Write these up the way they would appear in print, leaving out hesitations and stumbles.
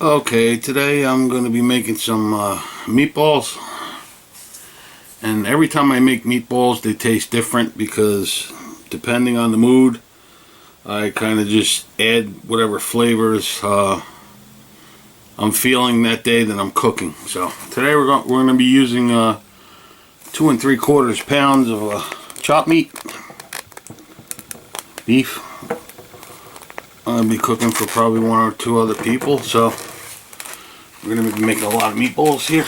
Okay, today I'm going to be making some meatballs, and every time I make meatballs they taste different because depending on the mood I kind of just add whatever flavors I'm feeling that day that I'm cooking. So today we're going to be using 2 3/4 pounds of chopped meat, beef. I'm going to be cooking for probably 1 or 2 other people, so we're going to be making a lot of meatballs here.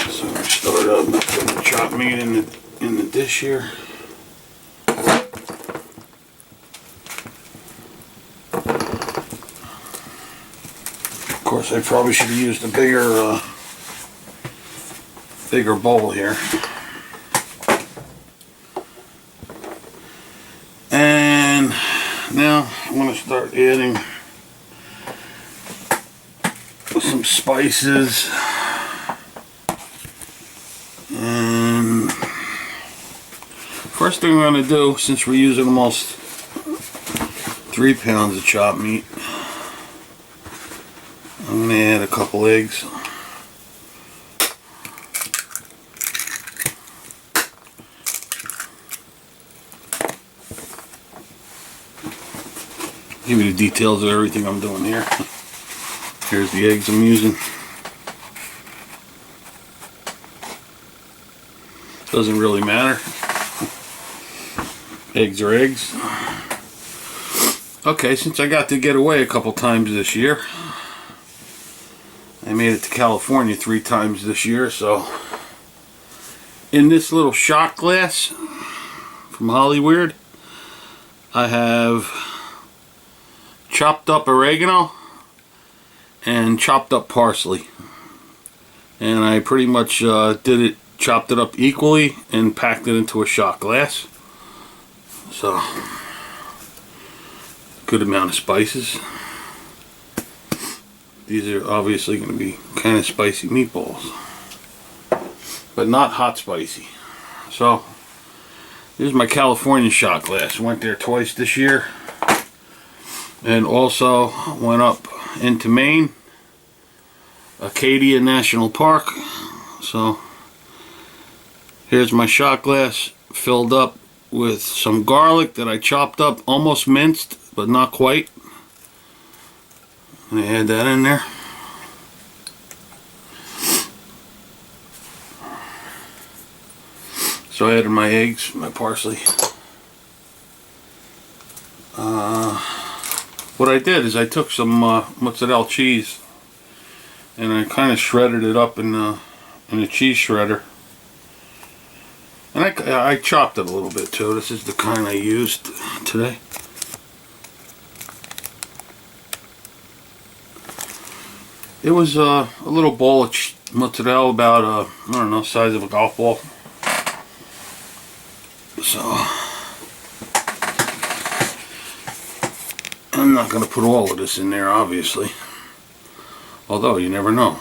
So I'm going to start up and put the chopped meat in the dish here. Of course, I probably should have used a bigger bowl here. And now I'm going to start adding some spices. And first thing we're going to do, since we're using almost 3 pounds of chopped meat, I'm going to add a couple eggs. Give you the details of everything I'm doing here. Here's the eggs I'm using. Doesn't really matter. Eggs are eggs. Okay, since I got to get away a couple times this year, I made it to California 3 times this year, so in this little shot glass from Hollywood, I have chopped up oregano and chopped up parsley, and I pretty much chopped it up equally and packed it into a shot glass. So good amount of spices. These are obviously going to be kind of spicy meatballs, but not hot spicy. So here's my California shot glass. Went there twice this year, and also went up into Maine, Acadia National Park. So here's my shot glass filled up with some garlic that I chopped up, almost minced, but not quite. I'm gonna add that in there. So I added my eggs, my parsley. What I did is I took some mozzarella cheese and I kind of shredded it up in a cheese shredder. And I chopped it a little bit too. This is the kind I used today. It was a little bowl of mozzarella about, I don't know, size of a golf ball. So I'm not going to put all of this in there, obviously. Although, you never know.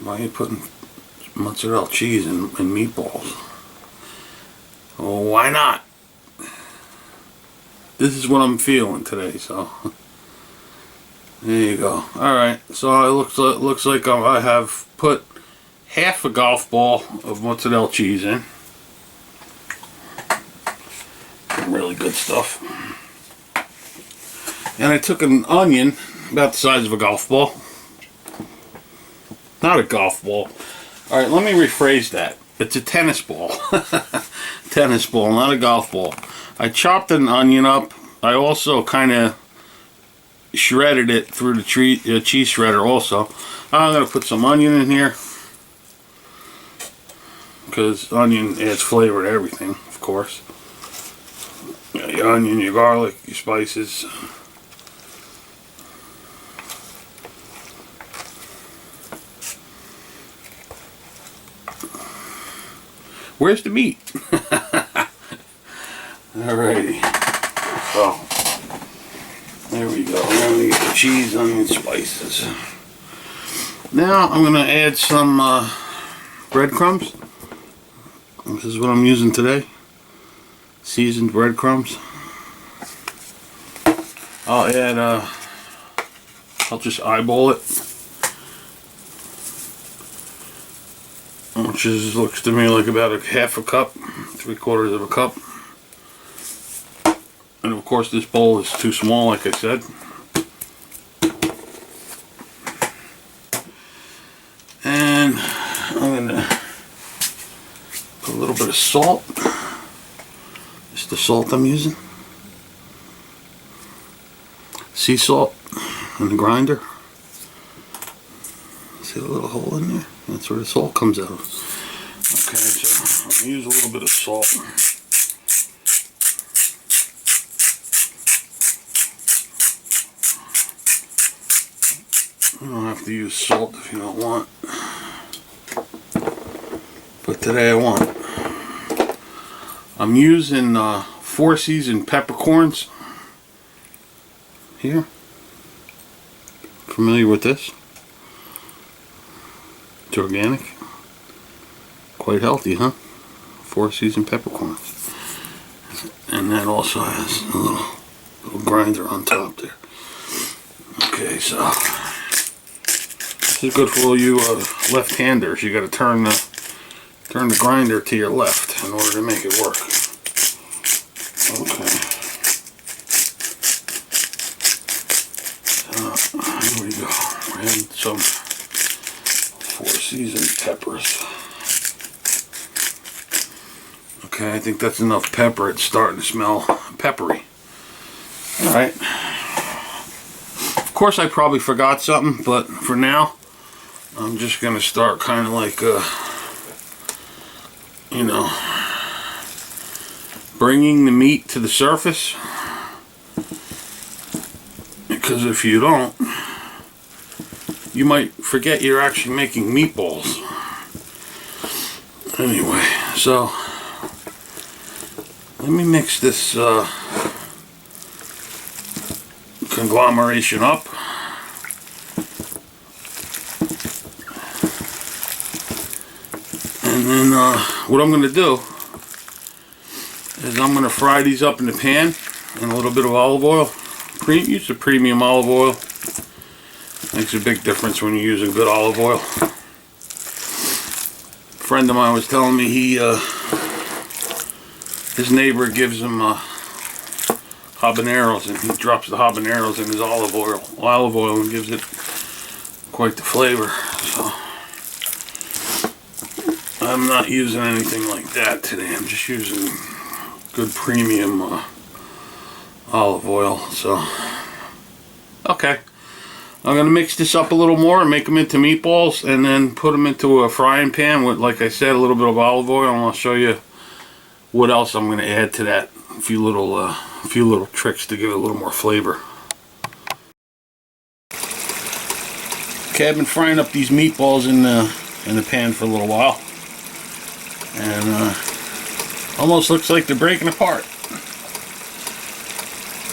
Why are you putting mozzarella cheese in meatballs? Oh, why not? This is what I'm feeling today, so there you go. Alright, so it looks like I have put half a golf ball of mozzarella cheese in. Some really good stuff. And I took an onion about the size of a golf ball. Not a golf ball. Alright, let me rephrase that. It's a tennis ball. Tennis ball, not a golf ball. I chopped an onion up. I also kind of shredded it through the cheese shredder also. I'm going to put some onion in here, because onion adds flavor to everything, of course. Your onion, your garlic, your spices. Where's the meat? Alrighty. So there we go. Now we get the cheese, onion, spices. Now I'm going to add some breadcrumbs. This is what I'm using today. seasoned breadcrumbs. I'll add, I'll just eyeball it, which is, looks to me like about a half a cup, 3/4 of a cup. And of course this bowl is too small, like I said. And I'm gonna put a little bit of salt. Just the salt I'm using. Sea salt in the grinder. See the little hole in there? That's where the salt comes out of. Okay, so I'm gonna use a little bit of salt. You don't have to use salt if you don't want. But today I want. I'm using 4 seasoned peppercorns here. Familiar with this? It's organic. Quite healthy, huh? 4 seasoned peppercorns. And that also has a little grinder on top there. Okay, so this is good for all you left-handers. You got to turn the grinder to your left in order to make it work. Okay. Here we go. And some 4 seasoned peppers. Okay, I think that's enough pepper. It's starting to smell peppery. Alright. Of course I probably forgot something, but for now I'm just going to start kind of like, you know, bringing the meat to the surface. Because if you don't, you might forget you're actually making meatballs. Anyway, so let me mix this conglomeration up. And then what I'm going to do is I'm going to fry these up in the pan in a little bit of olive oil. Use the premium olive oil. Makes a big difference when you're using good olive oil. A friend of mine was telling me his neighbor gives him habaneros, and he drops the habaneros in his olive oil and gives it quite the flavor. So I'm not using anything like that today. I'm just using good premium olive oil. So okay, I'm gonna mix this up a little more and make them into meatballs, and then put them into a frying pan with, like I said, a little bit of olive oil, and I'll show you what else I'm gonna add to that. A few little tricks to give it a little more flavor. Okay, I've been frying up these meatballs in the pan for a little while, and almost looks like they're breaking apart.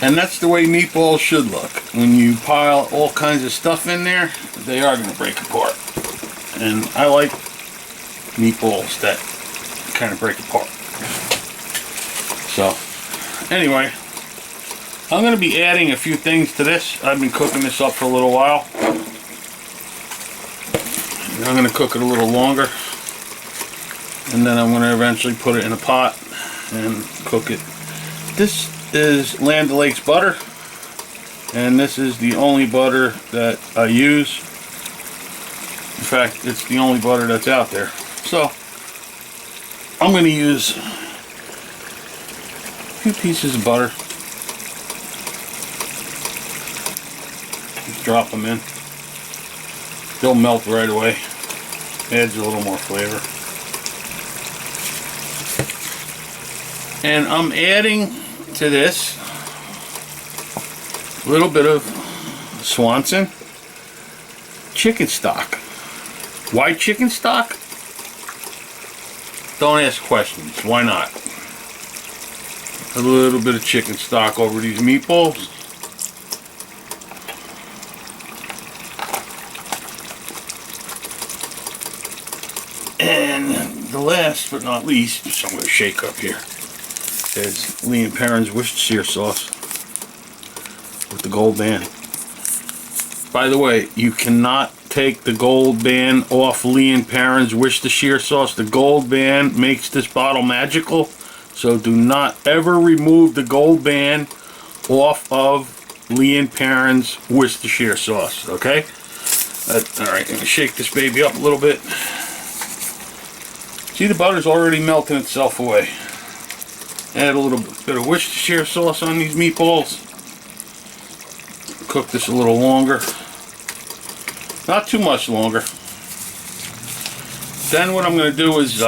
And that's the way meatballs should look. When you pile all kinds of stuff in there, they are going to break apart. And I like meatballs that kind of break apart. So, anyway, I'm going to be adding a few things to this. I've been cooking this up for a little while. And I'm going to cook it a little longer. And then I'm going to eventually put it in a pot and cook it. This is Land O'Lakes butter, and this is the only butter that I use. In fact, it's the only butter that's out there. So I'm going to use a few pieces of butter. Just drop them in. They'll melt right away. Adds a little more flavor. And I'm adding to this a little bit of Swanson chicken stock. Why chicken stock? Don't ask questions. Why not? A little bit of chicken stock over these meatballs. And the last but not least, so I'm going to shake up here. is Lee and Perrin's Worcestershire sauce with the gold band. By the way, you cannot take the gold band off Lee and Perrin's Worcestershire sauce. The gold band makes this bottle magical, so do not ever remove the gold band off of Lee and Perrin's Worcestershire sauce, okay? Alright, I'm going to shake this baby up a little bit. See, the butter's already melting itself away. Add a little bit of Worcestershire sauce on these meatballs. Cook this a little longer. Not too much longer. Then what I'm going to do is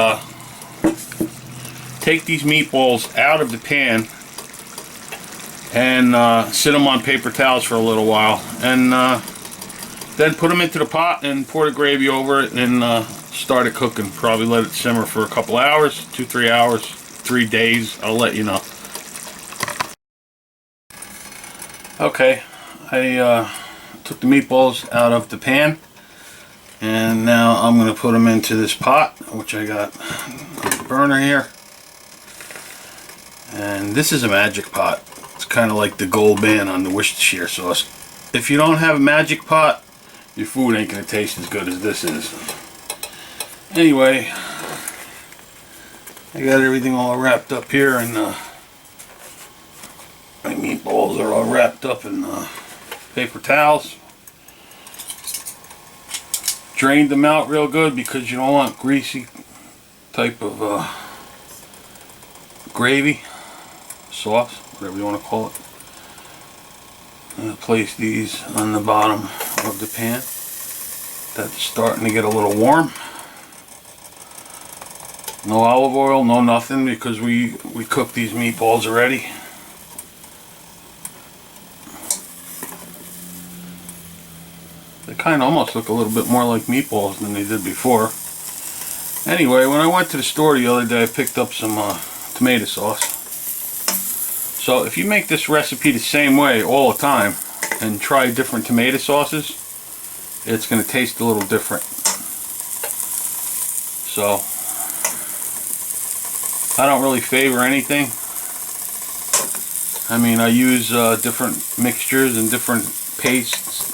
take these meatballs out of the pan and sit them on paper towels for a little while, and then put them into the pot and pour the gravy over it and start it cooking. Probably let it simmer for a couple hours, 2-3 hours, 3 days. I'll let you know. Okay, I took the meatballs out of the pan, and now I'm going to put them into this pot, which I got on the burner here. And this is a magic pot. It's kind of like the gold band on the Worcestershire sauce. If you don't have a magic pot, your food ain't going to taste as good as this is. Anyway, I got everything all wrapped up here, and my meatballs are all wrapped up in paper towels. Drained them out real good because you don't want greasy type of gravy, sauce, whatever you want to call it. I'm going to place these on the bottom of the pan. That's starting to get a little warm. No olive oil, no nothing, because we cooked these meatballs already. They kind of almost look a little bit more like meatballs than they did before. Anyway, when I went to the store the other day, I picked up some tomato sauce. So if you make this recipe the same way all the time and try different tomato sauces, it's going to taste a little different. So I don't really favor anything. I mean, I use different mixtures and different pastes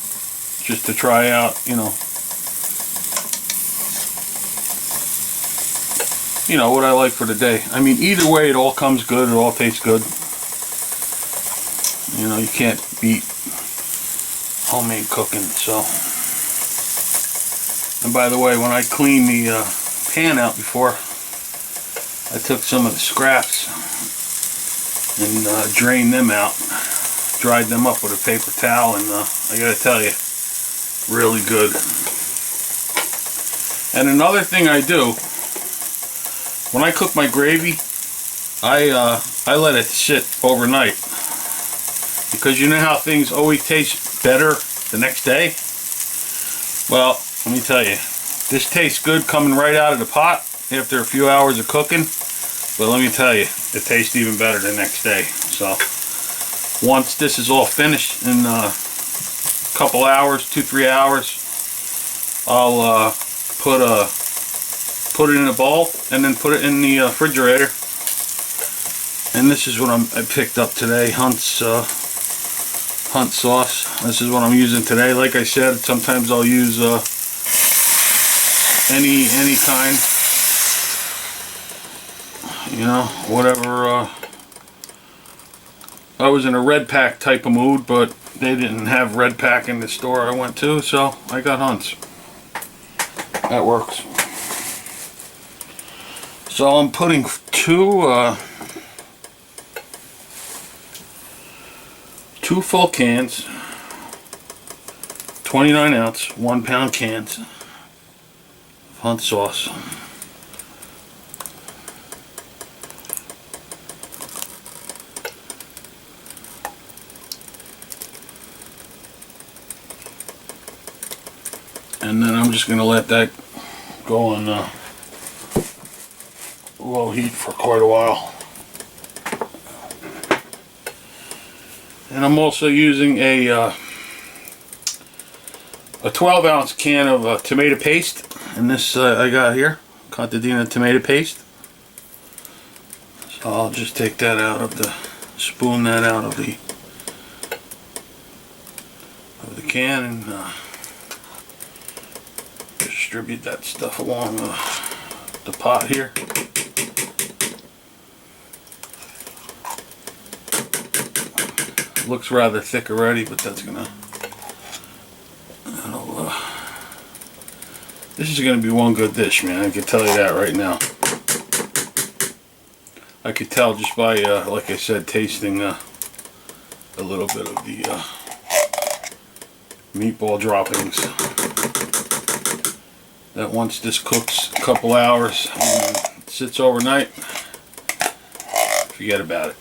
just to try out, you know, what I like for the day. I mean, either way, it all comes good. It all tastes good. You know, you can't beat homemade cooking. So, and by the way, when I cleaned the pan out before, I took some of the scraps and drained them out, dried them up with a paper towel, and I gotta tell you, really good. And another thing I do, when I cook my gravy, I let it sit overnight. Because you know how things always taste better the next day? Well, let me tell you, this tastes good coming right out of the pot after a few hours of cooking. But let me tell you, it tastes even better the next day. So, once this is all finished in a couple hours, 2-3 hours, I'll put it in a bowl and then put it in the refrigerator. And this is what I picked up today, Hunt sauce. This is what I'm using today. Like I said, sometimes I'll use any kind, you know, whatever. I was in a red pack type of mood, but they didn't have red pack in the store I went to, so I got Hunt's. That works. So I'm putting two full cans, 29 ounce, 1 pound cans of Hunt sauce. And then I'm just going to let that go on low heat for quite a while. And I'm also using a 12 ounce can of tomato paste, and this I got here, Contadina tomato paste. So I'll just take that out of the, spoon that out of the can, and distribute that stuff along the pot here. Looks rather thick already, but that's gonna, this is gonna be one good dish, man. I can tell you that right now. I could tell just by, like I said, tasting a little bit of the meatball droppings, that once this cooks a couple hours and sits overnight, forget about it.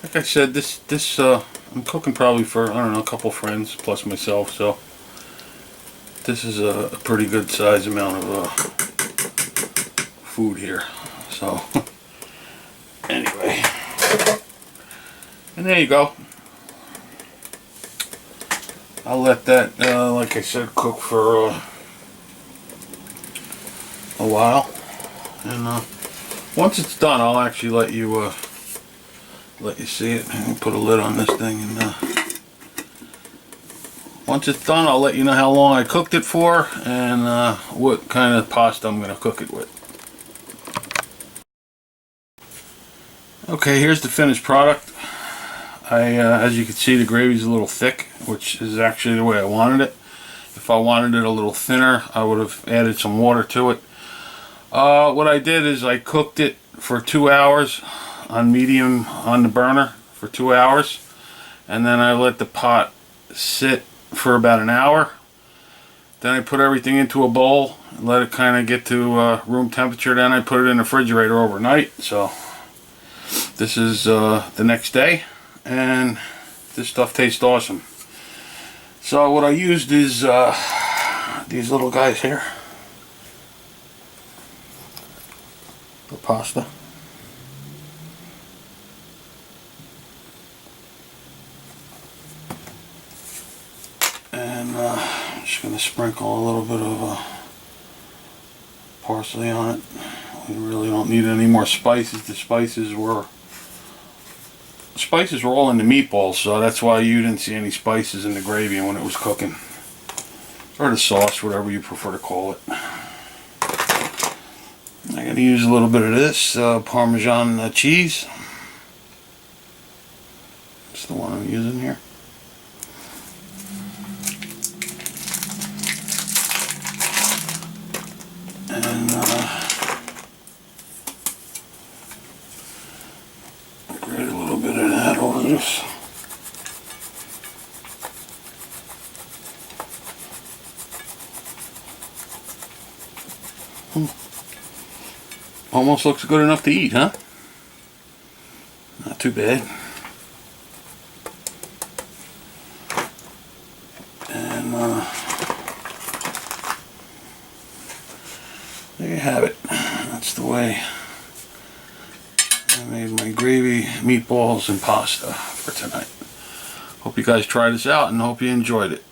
Like I said, this I'm cooking probably for, I don't know, a couple friends plus myself, so this is a pretty good size amount of food here. So anyway, and there you go. I'll let that, like I said, cook for a while, and once it's done, I'll actually let you see it. And put a lid on this thing, and once it's done, I'll let you know how long I cooked it for and what kind of pasta I'm going to cook it with. Okay, here's the finished product. As you can see, the gravy's a little thick, which is actually the way I wanted it. If I wanted it a little thinner, I would have added some water to it. What I did is I cooked it for 2 hours on medium on the burner for 2 hours, and then I let the pot sit for about an hour. Then I put everything into a bowl and let it kind of get to room temperature. Then I put it in the refrigerator overnight. So this is the next day, and this stuff tastes awesome. So what I used is these little guys here for pasta. And I'm just going to sprinkle a little bit of parsley on it. We really don't need any more spices. The spices were all in the meatballs, so that's why you didn't see any spices in the gravy when it was cooking. Or the sauce, whatever you prefer to call it. I'm going to use a little bit of this Parmesan cheese. That's the one I'm using here. And grate a little bit of that over this. Almost looks good enough to eat, huh? Not too bad. And there you have it. That's the way I made my gravy, meatballs, and pasta for tonight. Hope you guys tried this out and hope you enjoyed it.